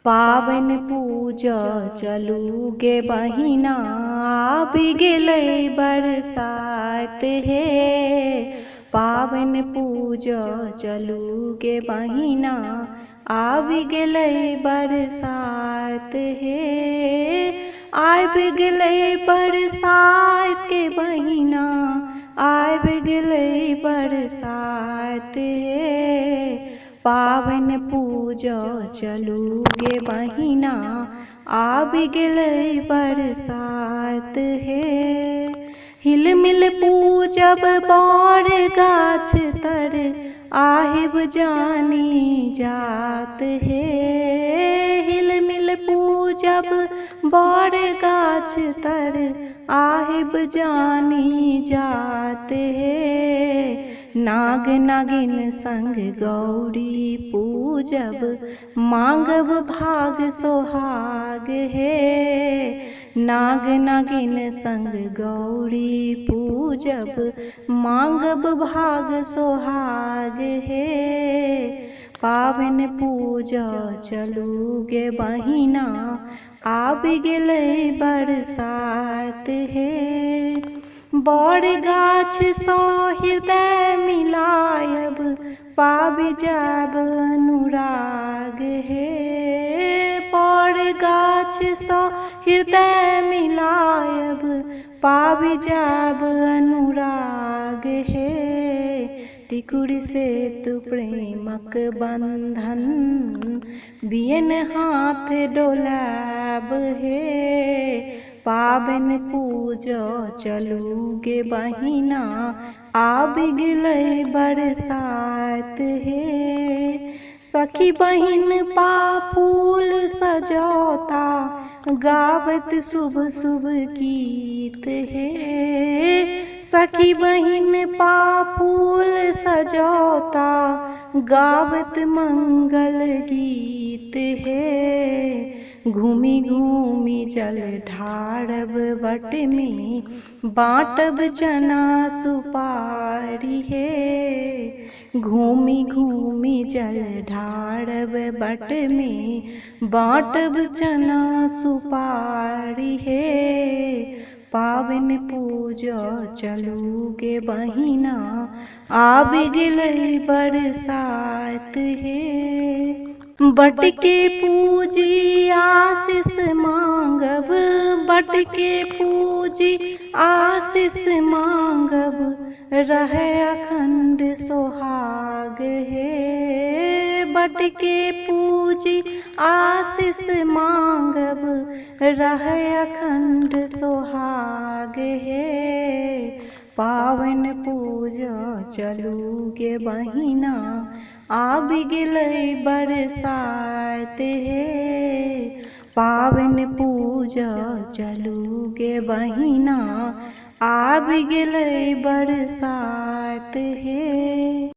पावन पूजा चलू गे बहिना, आबि गेलै बरसात हे। पावन पूजा चलू गे बहिना, आबि गेलै बरसात हे। आबि गेलै बरसात के बहिना, आबि गेलै बरसात हे। पावन पूजा चलू गे बहिना, आबि गेलै बरसात हे। हिलमिल पूजब बड़ गाछ तर, आहिब जानी जात हे। हिलमिल पूजब बड़ गाछ तर, आहिब जानी जात हे। नाग नागिन संग गौरी पूजब, मांगब भाग सोहाग हे। नाग नागिन संग गौरी पूजब, मांगब भाग सोहाग हे। पावन पूजा चलू गे बहिना, आबि गेलै बरसात हे। बड़ गाछ सँ हृदय मिलायब, पाबि जायब अनुराग हे। बड़ गाछ सँ हृदय मिलायब, पाबि जायब अनुराग हे। टिकुर से तू प्रेमक बंधन, बियन हाथ डोलाब हे। पावन पूजा चलू गे बहिना, आबि गेलै बरसात हे। सखी बहिन पा फूल सजौता, गावत शुभ शुभ गीत हे। सखी बहिन पा फूल सजौता, गावत मंगल गीत हे। घूमि घूमि जल ढारब बट में, बाँटब चना सुपारी हे। घूमि घूमि जल ढारब बट में, बाँटब चना सुपारी हे। पावन पूजा चलू गे बहिना, आबि गेलै बरसात हे। बट के पूजी आशीष मांगब, बट के पूजी आशीष मांगब, रहै अखंड सोहाग हे। बट के पूजी आशीष मांगब, रहै अखंड सोहाग हे। पावन पूजा चलू गे बहिना, आबि गेलै बरसात हे। पावन पूजा चलू गे बहिना, आबि गेलै बरसात हे।